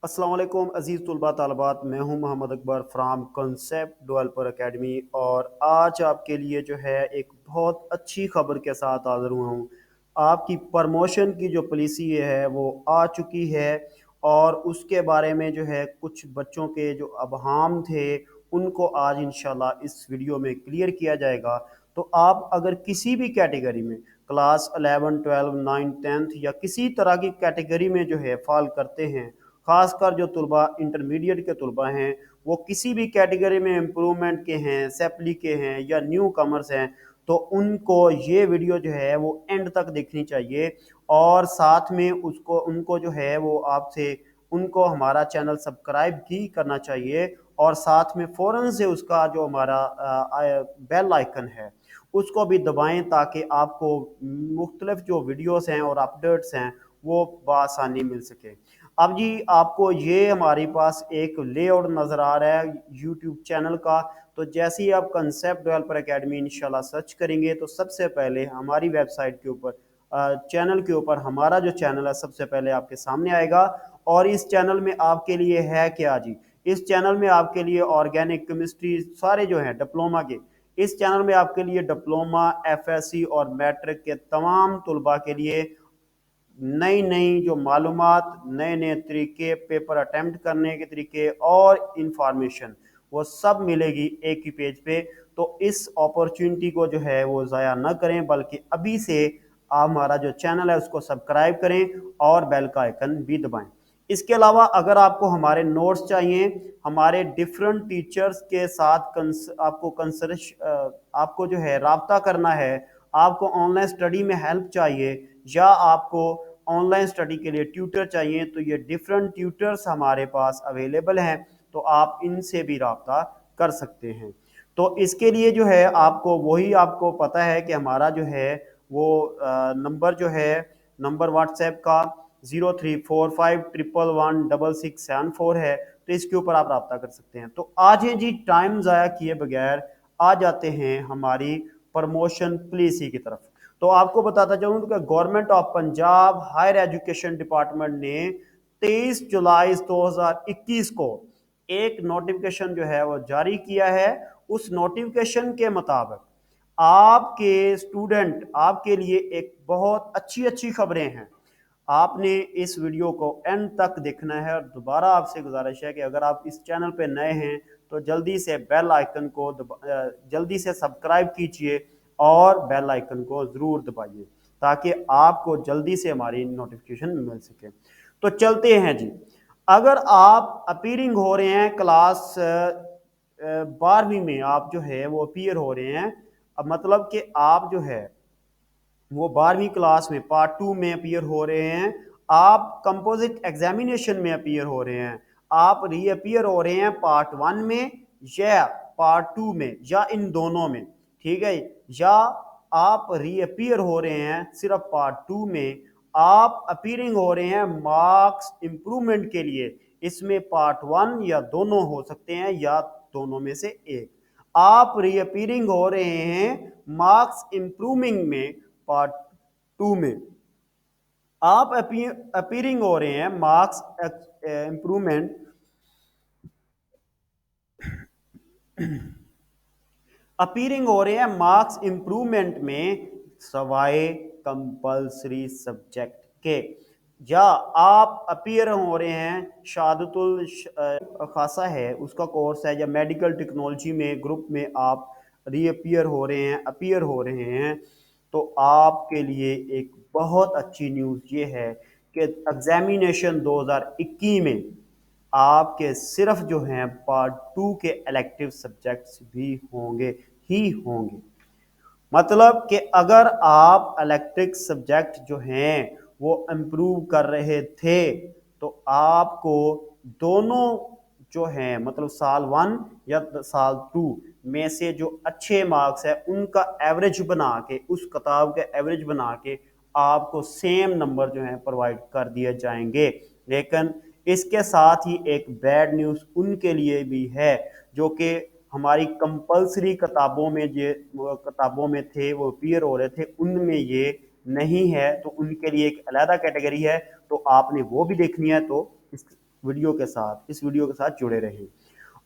अस्सलाम वालेकुम अज़ीज़ तुलबा तालबात। मैं हूं Mohammad Akbar from Concept Developer Academy और आज आपके लिए जो है एक बहुत अच्छी खबर के साथ हाज़िर हुआ हूं। आपकी प्रमोशन की जो पॉलिसी है वो आ चुकी है और उसके बारे में जो है कुछ बच्चों के जो अबहाम थे उनको आज इंशाल्लाह इस वीडियो में क्लियर किया जाएगा। तो आप अगर किसी भी कैटेगरी में क्लास 11, 12, 9, 10 या किसी तरह की कैटेगरी में जो है फॉल करते हैं, खासकर जो तुलबा इंटरमीडिएट के तुलबा हैं, वो किसी भी कैटेगरी में इम्प्रूवमेंट के हैं, सेपली के हैं या न्यू कमर्स हैं, तो उनको ये वीडियो जो है वो एंड तक देखनी चाहिए और साथ में उसको उनको जो है वो आपसे उनको हमारा चैनल सब्सक्राइब भी करना चाहिए और साथ में फ़ौरन से उसका जो हमारा बेल आइकन है उसको भी दबाएं ताकि आपको मुख्तलिफ जो वीडियोस हैं और अपडेट्स हैं वो बआसानी मिल सके। अब जी आपको ये हमारे पास एक लेआउट नज़र आ रहा है यूट्यूब चैनल का। तो जैसे ही आप कंसेप्ट डेवलपर एकेडमी इंशाल्लाह सर्च करेंगे तो सबसे पहले हमारी वेबसाइट के ऊपर चैनल के ऊपर हमारा जो चैनल है सबसे पहले आपके सामने आएगा। और इस चैनल में आपके लिए है क्या जी, इस चैनल में आपके लिए ऑर्गेनिक केमिस्ट्री सारे जो हैं डिप्लोमा के, इस चैनल में आपके लिए डिप्लोमा, एफएससी और मैट्रिक के तमाम तुलबा के लिए नई नई जो मालूमात, नए नए तरीके, पेपर अटेम्प्ट करने के तरीके और इंफॉर्मेशन वो सब मिलेगी एक ही पेज पे। तो इस अपॉर्चुनिटी को जो है वो ज़ाया न करें, बल्कि अभी से आप हमारा जो चैनल है उसको सब्सक्राइब करें और बेल का आइकन भी दबाएं। इसके अलावा अगर आपको हमारे नोट्स चाहिए, हमारे डिफरेंट टीचर्स के साथ आपको जो है राब्ता करना है, आपको ऑनलाइन स्टडी में हेल्प चाहिए या आपको ऑनलाइन स्टडी के लिए ट्यूटर चाहिए, तो ये डिफरेंट ट्यूटर्स हमारे पास अवेलेबल हैं। तो आप इनसे भी राब्ता कर सकते हैं। तो इसके लिए जो है आपको वही आपको पता है कि हमारा जो है वो नंबर जो है नंबर व्हाट्सएप का 0345111674 है। तो इसके ऊपर आप राब्ता कर सकते हैं। तो आज है जी टाइम ज़ाया किए बगैर आ जाते हैं हमारी प्रमोशन पॉलिसी की तरफ। तो आपको बताता चलूं कि government of Punjab higher education department ने 23 जुलाई 2021 को एक नोटिफिकेशन जो है वो जारी किया है। उस नोटिफिकेशन के मुताबिक आपके स्टूडेंट, आपके लिए एक बहुत अच्छी अच्छी खबरें हैं। आपने इस वीडियो को एंड तक देखना है और दोबारा आपसे गुजारिश है कि अगर आप इस चैनल पे नए हैं तो जल्दी से बेल आइकन को जल्दी से सब्सक्राइब कीजिए और बेल आइकन को ज़रूर दबाइए ताकि आपको जल्दी से हमारी नोटिफिकेशन मिल सके। तो चलते हैं जी। अगर आप अपीयरिंग हो रहे हैं क्लास 12वीं में, आप जो है वो अपीयर हो रहे हैं, अब मतलब कि आप जो है वो 12वीं क्लास में पार्ट 2 में अपीयर हो रहे हैं, आप कंपोजिट एग्जामिनेशन में अपीयर हो रहे हैं, आप रीअपीयर हो रहे हैं पार्ट 1 में या पार्ट 2 में या इन दोनों में, ठीक है, या आप रीअपीयर हो रहे हैं सिर्फ पार्ट 2 में, आप अपीयरिंग हो रहे हैं मार्क्स इंप्रूवमेंट के लिए, इसमें पार्ट 1 या दोनों हो सकते हैं या दोनों में से एक। आप रीअपीयरिंग हो रहे हैं मार्क्स इंप्रूविंग में पार्ट 2 में, आप अपीयरिंग हो रहे हैं मार्क्स इंप्रूवमेंट अपीयरिंग हो रहे हैं मार्क्स इंप्रूवमेंट में सवाए कंपलसरी सब्जेक्ट के, या आप अपीयर हो रहे हैं शहादतुल खासा है उसका कोर्स है, या मेडिकल टेक्नोलॉजी में ग्रुप में आप रीअपीयर हो रहे हैं, अपीयर हो रहे हैं, तो आपके लिए एक बहुत अच्छी न्यूज़ ये है कि एग्जामिनेशन 2021 में आपके सिर्फ जो हैं पार्ट 2 के इलेक्टिव सब्जेक्ट्स भी होंगे ही होंगे। मतलब कि अगर आप इलेक्ट्रिक सब्जेक्ट जो हैं वो इम्प्रूव कर रहे थे तो आपको दोनों जो हैं मतलब साल 1 या साल 2 में से जो अच्छे मार्क्स है उनका एवरेज बना के, उस किताब का एवरेज बना के आपको सेम नंबर जो है प्रोवाइड कर दिए जाएंगे। लेकिन इसके साथ ही एक बैड न्यूज़ उनके लिए भी है जो कि हमारी कंपलसरी किताबों में जो किताबों में थे वो अपीयर हो रहे थे उनमें ये नहीं है, तो उनके लिए एक अलहदा कैटेगरी है, तो आपने वो भी देखनी है। तो वीडियो के साथ, इस वीडियो के साथ जुड़े रहें।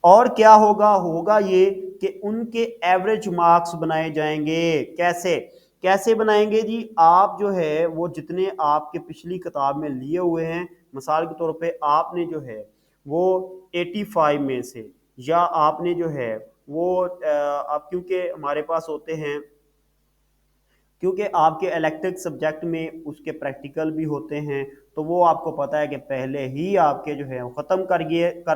और क्या होगा, होगा ये कि उनके एवरेज मार्क्स बनाए जाएंगे। कैसे कैसे बनाएंगे जी? आप जो है वो जितने आपके पिछली किताब में लिए हुए हैं, मिसाल के तौर पे आपने जो है वो 85 में से, या आपने जो है वो आप, क्योंकि हमारे पास होते हैं, क्योंकि आपके इलेक्ट्रिक सब्जेक्ट में उसके प्रैक्टिकल भी होते हैं, तो वो आपको पता है कि पहले ही आपके जो है वो ख़त्म कर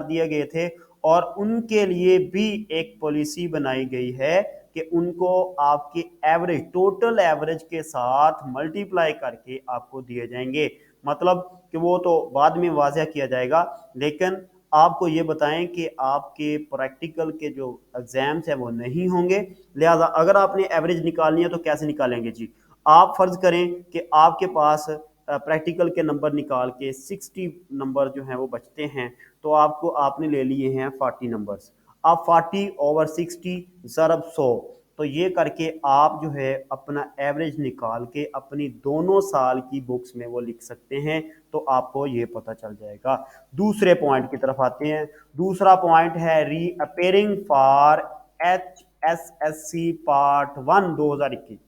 दिए गए थे। और उनके लिए भी एक पॉलिसी बनाई गई है कि उनको आपके एवरेज, टोटल एवरेज के साथ मल्टीप्लाई करके आपको दिए जाएंगे। मतलब कि वो तो बाद में वाज़ह किया जाएगा, लेकिन आपको ये बताएं कि आपके प्रैक्टिकल के जो एग्जाम्स हैं वो नहीं होंगे। लिहाजा अगर आपने एवरेज निकालनी है तो कैसे निकालेंगे जी? आप फर्ज करें कि आपके पास प्रैक्टिकल के नंबर निकाल के 60 नंबर जो हैं वो बचते हैं, तो आपको आपने ले लिए हैं 40 नंबर्स। आप 40/60 ज़रब 100, तो ये करके आप जो है अपना एवरेज निकाल के अपनी दोनों साल की बुक्स में वो लिख सकते हैं, तो आपको ये पता चल जाएगा। दूसरे पॉइंट की तरफ आते हैं। दूसरा पॉइंट है रीअपेयरिंग फॉर HSSC पार्ट 1 2021।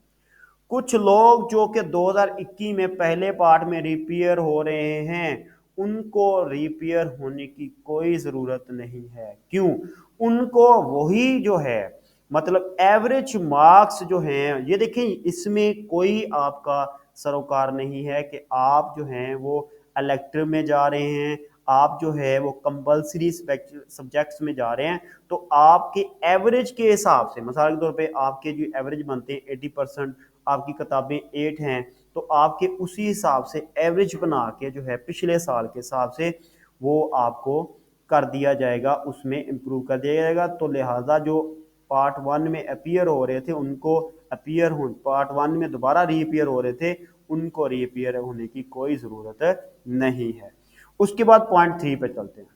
कुछ लोग जो कि 2021 में पहले पार्ट में रिपेयर हो रहे हैं, उनको रिपेयर होने की कोई ज़रूरत नहीं है। क्यों? उनको वही जो है, मतलब एवरेज मार्क्स जो हैं, ये देखें, इसमें कोई आपका सरोकार नहीं है कि आप जो हैं वो इलेक्टिव में जा रहे हैं, आप जो है वो कंपलसरी सब्जेक्ट्स में जा रहे हैं, तो आपके एवरेज के हिसाब से, मिसाल के तौर पे आपके जो एवरेज बनते हैं 80%, आपकी किताबें 8 हैं, तो आपके उसी हिसाब से एवरेज बना के जो है पिछले साल के हिसाब से वो आपको कर दिया जाएगा, उसमें इम्प्रूव कर दिया जाएगा। तो लिहाजा जो पार्ट 1 में अपीयर हो रहे थे उनको अपीयर हो, पार्ट 1 में दोबारा रीअपीयर हो रहे थे, उनको रीअपीयर होने की कोई ज़रूरत नहीं है। उसके बाद पॉइंट 3 पे चलते हैं।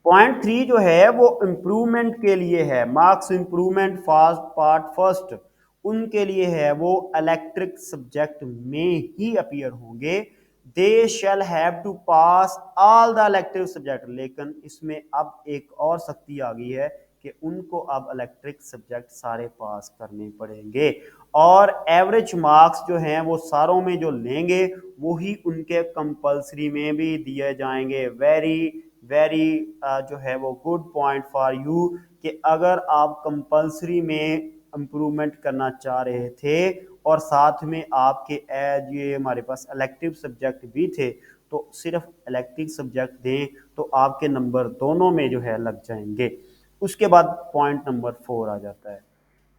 पॉइंट 3 जो है वो इम्प्रूवमेंट के लिए है, marks improvement fast part first, उनके लिए है, वो इलेक्ट्रिक सब्जेक्ट में ही अपीयर होंगे। They shall have to pass all the elective subject, लेकिन इसमें अब एक और सख्ती आ गई है कि उनको अब इलेक्ट्रिक सब्जेक्ट सारे पास करने पड़ेंगे, और एवरेज मार्क्स जो हैं वो सारों में जो लेंगे वही उनके कंपलसरी में भी दिए जाएंगे। वेरी वेरी जो है वो गुड पॉइंट फॉर यू, कि अगर आप कंपलसरी में इम्प्रूवमेंट करना चाह रहे थे और साथ में आपके एज ये हमारे पास इलेक्टिव सब्जेक्ट भी थे, तो सिर्फ इलेक्टिव सब्जेक्ट दें तो आपके नंबर दोनों में जो है लग जाएंगे। उसके बाद पॉइंट नंबर 4 आ जाता है।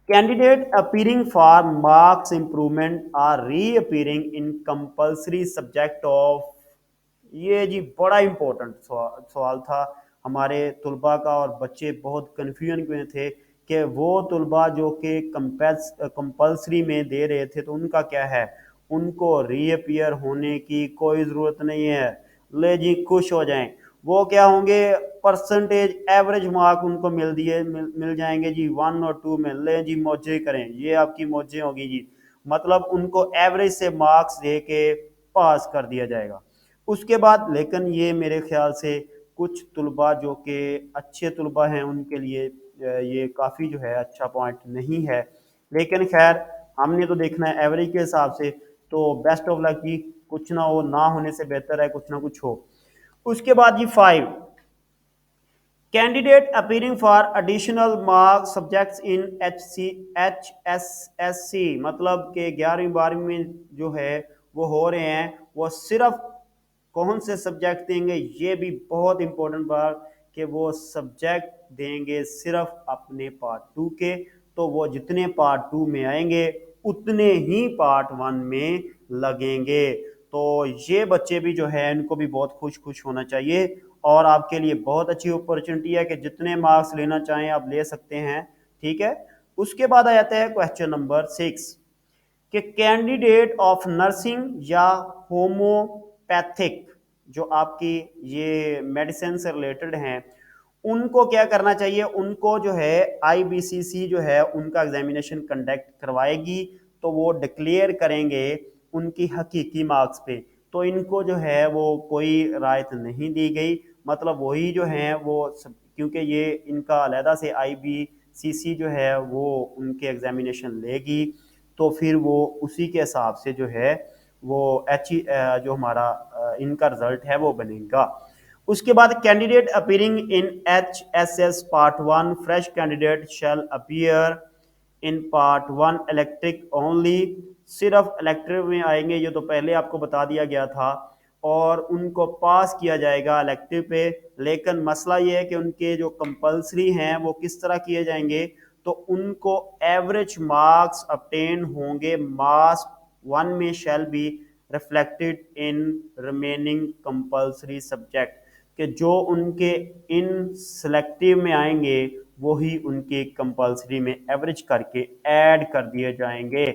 Candidate appearing for marks improvement or reappearing in compulsory subject of, ये जी बड़ा इंपॉर्टेंट सवाल था हमारे तुलबा का, और बच्चे बहुत कन्फ्यूजन में थे कि वो तुलबा जो कि कंपल्सरी में दे रहे थे तो उनका क्या है, उनको रीअपीयर होने की कोई ज़रूरत नहीं है। ले जी खुश हो जाएं, वो क्या होंगे, परसेंटेज एवरेज मार्क उनको मिल जाएंगे जी 1 और 2 में। ले जी मौजे करें, ये आपकी मौजें होगी जी, मतलब उनको एवरेज से मार्क्स दे के पास कर दिया जाएगा। उसके बाद लेकिन ये मेरे ख्याल से कुछ तुलबा जो कि अच्छे तुलबा हैं उनके लिए ये काफ़ी जो है अच्छा पॉइंट नहीं है, लेकिन खैर हमने तो देखना है एवरेज के हिसाब से। तो बेस्ट ऑफ लक जी, कुछ ना हो, ना होने से बेहतर है कुछ ना कुछ हो। उसके बाद जी 5, candidate appearing for additional marks subjects in HSSC, मतलब कि 11वीं 12वीं में जो है वो हो रहे हैं, वो सिर्फ कौन से सब्जेक्ट देंगे, ये भी बहुत इंपॉर्टेंट बात, कि वो सब्जेक्ट देंगे सिर्फ अपने पार्ट 2 के। तो वो जितने पार्ट 2 में आएंगे उतने ही पार्ट 1 में लगेंगे। तो ये बच्चे भी जो है इनको भी बहुत खुश खुश होना चाहिए, और आपके लिए बहुत अच्छी अपॉर्चुनिटी है कि जितने मार्क्स लेना चाहें आप ले सकते हैं। ठीक है। उसके बाद आ जाता है क्वेश्चन नंबर 6, कि कैंडिडेट ऑफ नर्सिंग या होम्योपैथिक, जो आपकी ये मेडिसिन से रिलेटेड हैं, उनको क्या करना चाहिए, उनको जो है आईबीसीसी जो है उनका एग्जामिनेशन कंडक्ट करवाएगी, तो वो डिक्लेयर करेंगे उनकी हकीकी मार्क्स पे तो इनको जो है वो कोई रायत नहीं दी गई। मतलब वही जो हैं वो क्योंकि ये इनका अलहदा से IBCC जो है वो उनके एग्जामिनेशन लेगी, तो फिर वो उसी के हिसाब से जो है वो जो हमारा इनका रिजल्ट है वो बनेगा। उसके बाद candidate appearing in HSS part 1, fresh candidate shell appear in part 1 electric only. सिर्फ इलेक्ट्रिक में आएंगे, ये तो पहले आपको बता दिया गया था, और उनको पास किया जाएगा इलेक्टिव पे। लेकिन मसला ये है कि उनके जो कंपलसरी हैं वो किस तरह किए जाएंगे, तो उनको एवरेज मार्क्स अपटेन होंगे मास 1 में shall be reflected in remaining compulsory subject, कि जो उनके इन सेलेक्टिव में आएंगे वही उनके कंपलसरी में एवरेज करके ऐड कर दिए जाएंगे।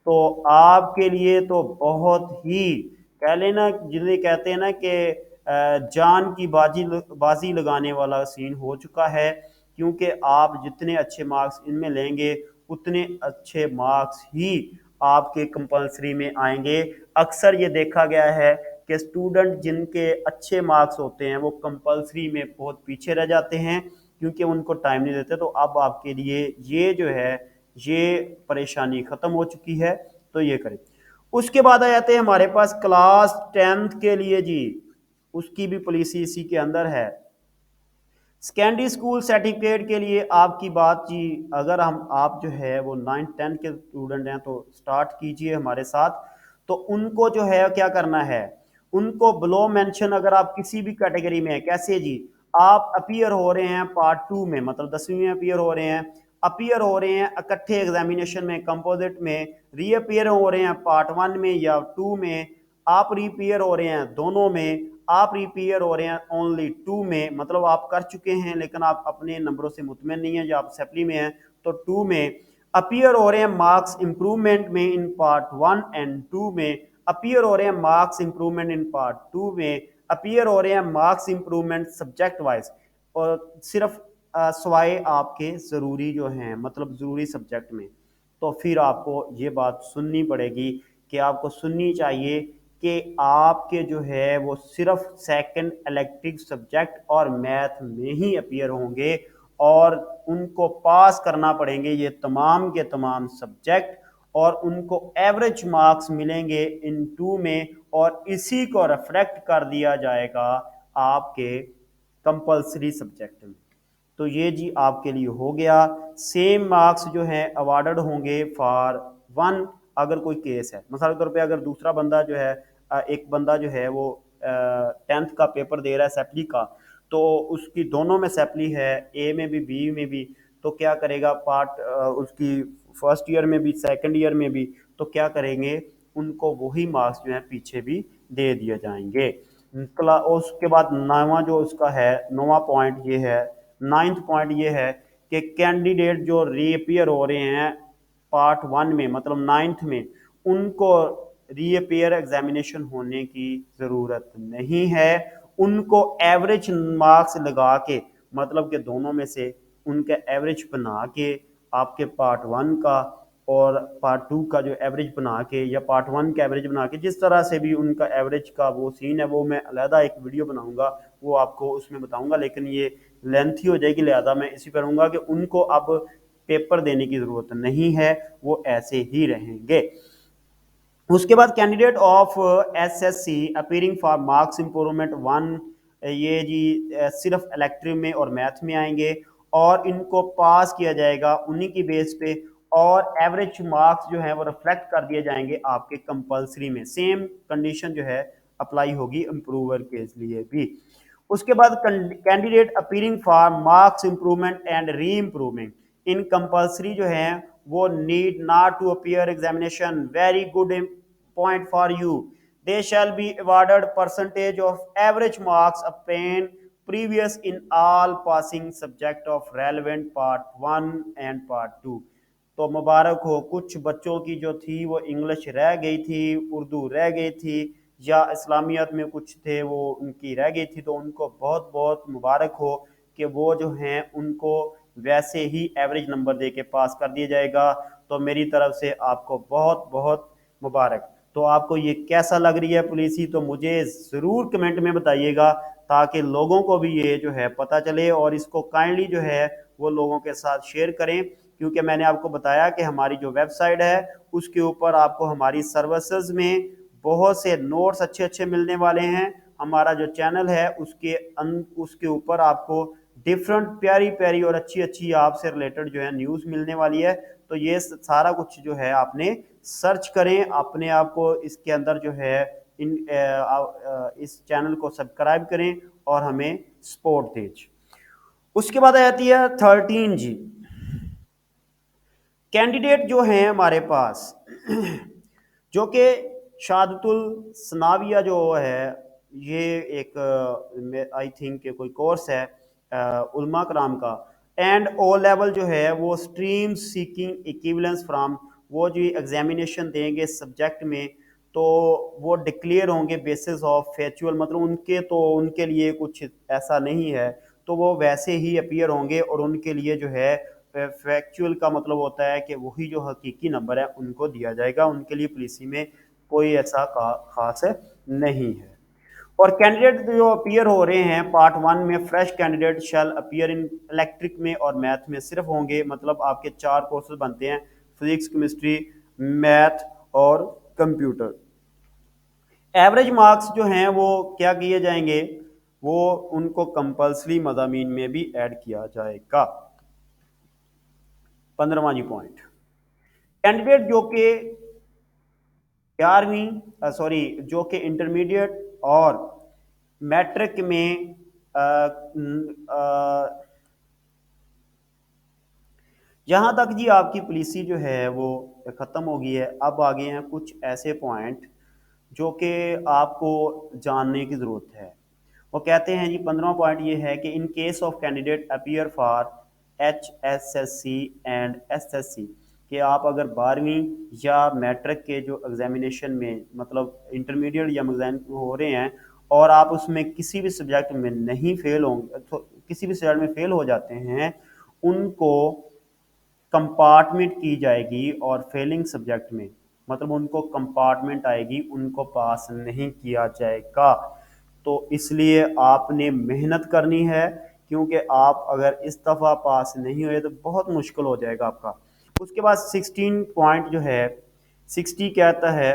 तो आपके लिए तो बहुत ही कह लेना, जिन्हें कहते हैं ना कि जान की बाजी लगाने वाला सीन हो चुका है, क्योंकि आप जितने अच्छे मार्क्स इनमें लेंगे उतने अच्छे मार्क्स ही आपके कंपलसरी में आएंगे। अक्सर ये देखा गया है कि स्टूडेंट जिनके अच्छे मार्क्स होते हैं वो कंपलसरी में बहुत पीछे रह जाते हैं, क्योंकि उनको टाइम नहीं देते। तो अब आपके लिए ये जो है ये परेशानी खत्म हो चुकी है, तो ये करें। उसके बाद आ जाते हैं हमारे पास क्लास 10th के लिए जी, उसकी भी पॉलिसी इसी के अंदर है। सेकेंडरी स्कूल सर्टिफिकेट के लिए आपकी बात जी, अगर हम आप जो है वो 9th 10th के स्टूडेंट हैं तो स्टार्ट कीजिए हमारे साथ। तो उनको जो है क्या करना है, उनको ब्लो मेंशन, अगर आप किसी भी कैटेगरी में है, कैसे जी, आप अपीयर हो रहे हैं पार्ट 2 में, मतलब 10वीं में अपीयर हो रहे हैं, अपीयर हो रहे हैं इकट्ठे एग्जामिनेशन में कंपोजिट में, रीअपीयर हो रहे हैं पार्ट 1 में या 2 में, आप रीपीयर हो रहे हैं दोनों में, आप रिपेयर हो रहे हैं ओनली 2 में, मतलब आप कर चुके हैं लेकिन आप अपने नंबरों से मुतमईन नहीं है, जो आप सप्ली में हैं तो 2 में अपीयर हो रहे हैं मार्क्स इंप्रूवमेंट में इन पार्ट 1 एंड 2 में, अपीयर हो रहे हैं मार्क्स इंप्रूवमेंट इन पार्ट 2 में, अपीयर हो रहे हैं मार्क्स इंप्रूवमेंट सब्जेक्ट वाइज, और सिर्फ सवाए आपके ज़रूरी जो हैं, मतलब ज़रूरी सब्जेक्ट में। तो फिर आपको ये बात सुननी पड़ेगी कि आपको सुननी चाहिए कि आपके जो है वो सिर्फ सेकंड इलेक्टिव सब्जेक्ट और मैथ में ही अपीयर होंगे, और उनको पास करना पड़ेंगे ये तमाम के तमाम सब्जेक्ट, और उनको एवरेज मार्क्स मिलेंगे इन 2 में, और इसी को रिफ्लेक्ट कर दिया जाएगा आपके कंपलसरी सब्जेक्ट में। तो ये जी आपके लिए हो गया। सेम मार्क्स जो हैं अवार्डेड होंगे फॉर 1। अगर कोई केस है, मिसाल के तौर पे अगर दूसरा बंदा जो है एक बंदा जो है वो 10th का पेपर दे रहा है सेपली का, तो उसकी दोनों में सेपली है, ए में भी बी में भी, तो क्या करेगा उसकी फर्स्ट ईयर में भी सेकंड ईयर में भी, तो क्या करेंगे, उनको वही मार्क्स जो है पीछे भी दे दिए जाएंगे। उसके बाद नवा जो उसका है, नवा पॉइंट ये है, 9th पॉइंट ये है कि कैंडिडेट जो रीअपीयर हो रहे हैं पार्ट 1 में, मतलब 9th में, उनको रीअपीयर एग्जामिनेशन होने की ज़रूरत नहीं है। उनको एवरेज मार्क्स लगा के, मतलब कि दोनों में से उनका एवरेज बना के, आपके पार्ट 1 का और पार्ट 2 का जो एवरेज बना के, या पार्ट 1 का एवरेज बना के, जिस तरह से भी उनका एवरेज का वो सीन है, वो मैं अलहदा एक वीडियो बनाऊंगा, वो आपको उसमें बताऊंगा, लेकिन ये लेंथी हो जाएगी, लिहाजा मैं इसी पर रहूँगा कि उनको अब पेपर देने की ज़रूरत नहीं है, वो ऐसे ही रहेंगे। उसके बाद candidate of SSC appearing for marks improvement 1, ये जी सिर्फ इलेक्ट्रिव में और मैथ में आएंगे, और इनको पास किया जाएगा उन्हीं की बेस पे, और एवरेज मार्क्स जो है वो रिफ्लेक्ट कर दिए जाएंगे आपके कंपलसरी में। सेम कंडीशन जो है अप्लाई होगी इम्प्रूवर के लिए भी। उसके बाद candidate appearing for marks improvement and re improvement in compulsory जो है वो need not to appear examination, very good point for you, they shall be awarded percentage of average marks obtained previous in all passing subject of relevant part 1 and part 2। तो मुबारक हो, कुछ बच्चों की जो थी वो इंग्लिश रह गई थी, उर्दू रह गई थी, या इस्लामियत में कुछ थे वो उनकी रह गई थी, तो उनको बहुत बहुत मुबारक हो कि वो जो हैं उनको वैसे ही एवरेज नंबर दे के पास कर दिया जाएगा। तो मेरी तरफ से आपको बहुत बहुत मुबारक। तो आपको ये कैसा लग रही है पॉलिसी, तो मुझे ज़रूर कमेंट में बताइएगा, ताकि लोगों को भी ये जो है पता चले, और इसको काइंडली जो है वो लोगों के साथ शेयर करें, क्योंकि मैंने आपको बताया कि हमारी जो वेबसाइट है उसके ऊपर आपको हमारी सर्विसेज में बहुत से नोट्स अच्छे अच्छे मिलने वाले हैं। हमारा जो चैनल है उसके ऊपर आपको डिफरेंट प्यारी प्यारी और अच्छी अच्छी आपसे रिलेटेड जो है न्यूज़ मिलने वाली है। तो ये सारा कुछ जो है आपने सर्च करें, अपने आप को इसके अंदर जो है इस चैनल को सब्सक्राइब करें और हमें सपोर्ट दें। उसके बाद आ जाती है 13 जी। कैंडिडेट जो हैं हमारे पास जो कि शहादतुल सनाविया जो है, ये एक आई थिंक कोई कोर्स है उलमा कराम का। एंड ओ लेवल जो है वो स्ट्रीम सीकिंग इक्विवेलेंस फ्रॉम, वो जो एग्जामिनेशन देंगे सब्जेक्ट में, तो वो डिक्लेयर होंगे बेसिस ऑफ फैक्चुअल, मतलब उनके लिए कुछ ऐसा नहीं है, तो वो वैसे ही अपीयर होंगे, और उनके लिए जो है फैक्चुअल का मतलब होता है कि वही जो हकीकी नंबर है उनको दिया जाएगा, उनके लिए पॉलिसी में कोई ऐसा खास नहीं है। और कैंडिडेट जो अपीयर हो रहे हैं पार्ट 1 में, fresh candidate shell appear in electric में और मैथ में सिर्फ होंगे, मतलब आपके 4 कोर्सेज बनते हैं, फिजिक्स, केमिस्ट्री, मैथ और कंप्यूटर। एवरेज मार्क्स जो हैं वो क्या किए जाएंगे, वो उनको कंपल्सरी मज़ामीन में भी ऐड किया जाएगा। 15वां जी पॉइंट, कैंडिडेट जो कि 11वीं सॉरी जो कि इंटरमीडिएट और मैट्रिक में जहाँ तक जी आपकी पॉलिसी जो है वो ख़त्म हो गई है, अब आगे हैं कुछ ऐसे पॉइंट जो कि आपको जानने की ज़रूरत है। वो कहते हैं जी 15वां पॉइंट ये है कि in case of candidate appear for HSSC and SSC, कि आप अगर 12वीं या मैट्रिक के जो एग्जामिनेशन में, मतलब इंटरमीडिएट या एग्जाम हो रहे हैं, और आप उसमें किसी भी सब्जेक्ट में नहीं फेल होंगे, तो किसी भी सब्जेक्ट में फेल हो जाते हैं, उनको कंपार्टमेंट की जाएगी, और फेलिंग सब्जेक्ट में मतलब उनको कंपार्टमेंट आएगी, उनको पास नहीं किया जाएगा। तो इसलिए आपने मेहनत करनी है, क्योंकि आप अगर इस दफ़ा पास नहीं हुए तो बहुत मुश्किल हो जाएगा आपका। उसके बाद 16 पॉइंट जो है 60 कहता है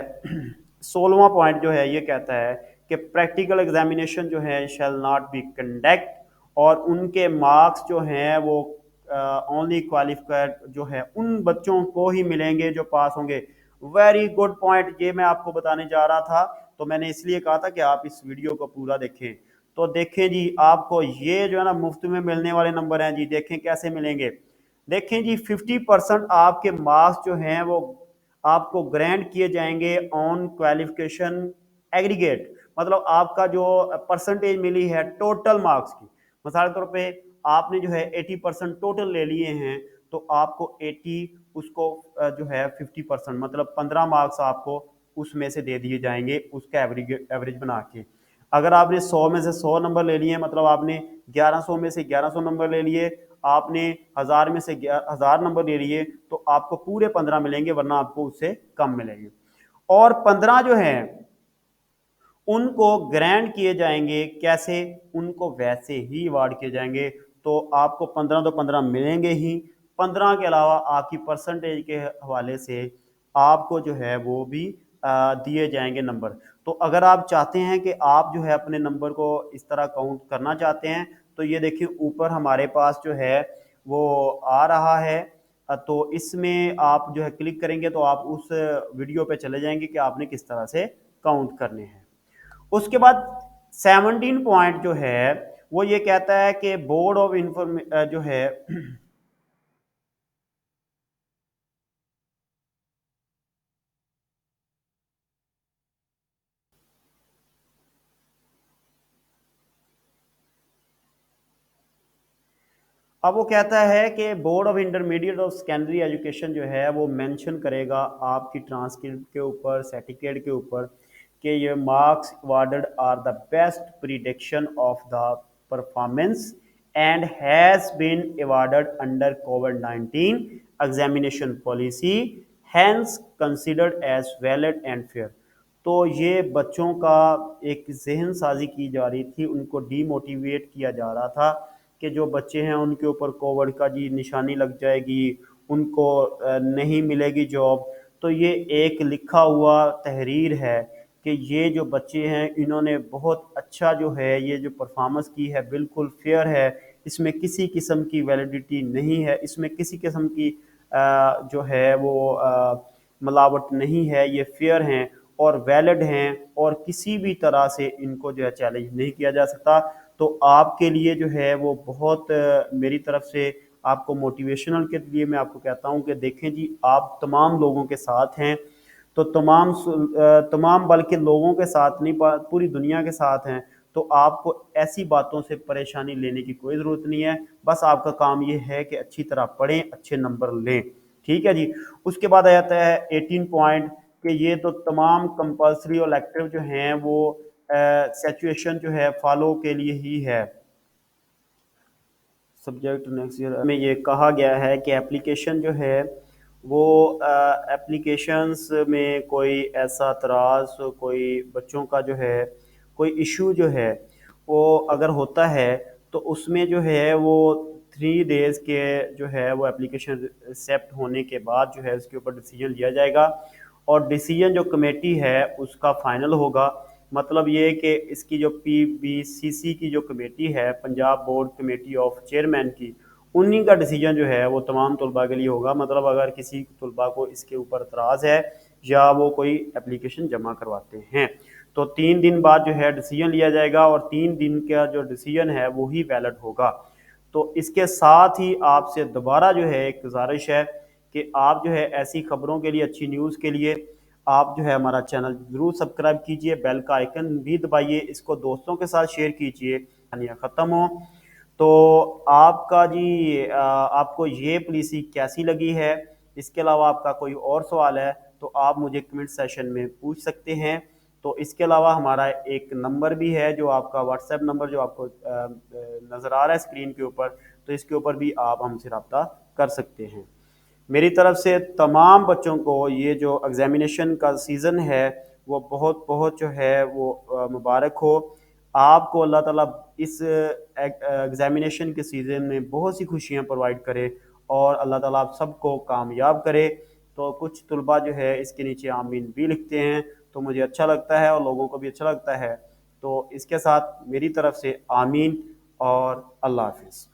16वां पॉइंट जो है ये कहता है कि प्रैक्टिकल एग्जामिनेशन जो है शैल नॉट बी कंडक्ट, और उनके मार्क्स जो हैं वो ओनली क्वालिफाइड जो है उन बच्चों को ही मिलेंगे जो पास होंगे। वेरी गुड पॉइंट, ये मैं आपको बताने जा रहा था, तो मैंने इसलिए कहा था कि आप इस वीडियो को पूरा देखें। तो देखें जी, आपको ये जो है ना मुफ्त में मिलने वाले नंबर हैं जी, देखें कैसे मिलेंगे। देखें जी 50% आपके मार्क्स जो हैं वो आपको ग्रांट किए जाएंगे ऑन क्वालिफिकेशन एग्रीगेट, मतलब आपका जो परसेंटेज मिली है टोटल मार्क्स की, मिसाल के तौर पे आपने जो है 80% टोटल ले लिए हैं, तो आपको 80 उसको जो है 50% मतलब 15 मार्क्स आपको उसमें से दे दिए जाएंगे उसका एवरेज बना के। अगर आपने 100 में से 100 नंबर ले लिए, मतलब आपने 1100 में से 1100 नंबर ले लिए, आपने 1000 में से 1000 नंबर ले लिए, तो आपको पूरे 15 मिलेंगे, वरना आपको उससे कम मिलेंगे। और 15 जो है उनको ग्रांट किए जाएंगे, कैसे, उनको वैसे ही अवार्ड किए जाएंगे। तो आपको 15 तो 15 मिलेंगे ही, 15 के अलावा आपकी परसेंटेज के हवाले से आपको जो है वो भी दिए जाएंगे नंबर। तो अगर आप चाहते हैं कि आप जो है अपने नंबर को इस तरह काउंट करना चाहते हैं, तो ये देखिए ऊपर हमारे पास जो है वो आ रहा है। तो इसमें आप जो है क्लिक करेंगे तो आप उस वीडियो पे चले जाएंगे कि आपने किस तरह से काउंट करने हैं। उसके बाद 17 पॉइंट जो है वो ये कहता है कि बोर्ड ऑफ इंफॉर्मे जो है अब वो कहता है कि बोर्ड ऑफ इंटरमीडिएट और सेकेंडरी एजुकेशन जो है वो मेंशन करेगा आपकी ट्रांसक्रिप्ट के ऊपर, सर्टिफिकेट के ऊपर, कि ये marks awarded are the best prediction of the performance and has been awarded under कोविड-19 examination policy, hence considered as valid and fair. तो ये बच्चों का एक ज़हन साजी की जा रही थी, उनको डीमोटिवेट किया जा रहा था कि जो बच्चे हैं उनके ऊपर कोविड का जी निशानी लग जाएगी, उनको नहीं मिलेगी जॉब। तो ये एक लिखा हुआ तहरीर है कि ये जो बच्चे हैं इन्होंने बहुत अच्छा जो है ये जो परफॉर्मेंस की है बिल्कुल फेयर है, इसमें किसी किस्म की वैलिडिटी नहीं है, इसमें किसी किस्म की जो है वो मिलावट नहीं है, ये फेयर हैं और वैलिड हैं और किसी भी तरह से इनको जो है चैलेंज नहीं किया जा सकता। तो आपके लिए जो है वो बहुत मेरी तरफ से आपको मोटिवेशनल के लिए मैं आपको कहता हूँ कि देखें जी आप तमाम लोगों के साथ हैं, तो तमाम बल्कि लोगों के साथ नहीं पूरी दुनिया के साथ हैं। तो आपको ऐसी बातों से परेशानी लेने की कोई ज़रूरत नहीं है, बस आपका काम ये है कि अच्छी तरह पढ़ें, अच्छे नंबर लें। ठीक है जी। उसके बाद आ जाता है 18 पॉइंट कि ये तो तमाम कंपल्सरी और इलेक्टिव जो हैं वो सिचुएशन जो है फॉलो के लिए ही है। सब्जेक्ट नेक्स्ट ईयर में ये कहा गया है कि एप्लीकेशन जो है वो एप्लीकेशंस में कोई ऐसा तराज कोई बच्चों का जो है कोई इशू जो है वो अगर होता है तो उसमें जो है वो 3 डेज़ के जो है वो एप्लीकेशन एक्सेप्ट होने के बाद जो है उसके ऊपर डिसीजन लिया जाएगा और डिसीजन जो कमेटी है उसका फाइनल होगा। मतलब ये कि इसकी जो पीबीसीसी की जो कमेटी है, Punjab board committee of chairman की, उन्हीं का डिसीजन जो है वो तमाम तलबा के लिए होगा। मतलब अगर किसी तलबा को इसके ऊपर एतराज़ है या वो कोई एप्लीकेशन जमा करवाते हैं तो 3 दिन बाद जो है डिसीजन लिया जाएगा और 3 दिन का जो डिसीजन है वो ही वैलिड होगा। तो इसके साथ ही आपसे दोबारा जो है एक गुजारिश है कि आप जो है ऐसी खबरों के लिए, अच्छी न्यूज़ के लिए आप जो है हमारा चैनल ज़रूर सब्सक्राइब कीजिए, बेल का आइकन भी दबाइए, इसको दोस्तों के साथ शेयर कीजिए कहानियाँ ख़त्म हो। तो आपका जी आपको ये पॉलिसी कैसी लगी है, इसके अलावा आपका कोई और सवाल है तो आप मुझे कमेंट सेशन में पूछ सकते हैं। तो इसके अलावा हमारा एक नंबर भी है जो आपका व्हाट्सएप नंबर जो आपको नज़र आ रहा है स्क्रीन के ऊपर, तो इसके ऊपर भी आप हमसे रब्ता कर सकते हैं। मेरी तरफ से तमाम बच्चों को ये जो एग्ज़ामिनेशन का सीज़न है वो बहुत बहुत जो है वो मुबारक हो। आपको अल्लाह ताला इस एग्ज़ामिनेशन के सीज़न में बहुत सी खुशियाँ प्रोवाइड करे और अल्लाह ताला आप सबको कामयाब करे। तो कुछ तलबा जो है इसके नीचे आमीन भी लिखते हैं, तो मुझे अच्छा लगता है और लोगों को भी अच्छा लगता है। तो इसके साथ मेरी तरफ से आमीन और अल्लाह हाफ़िज़।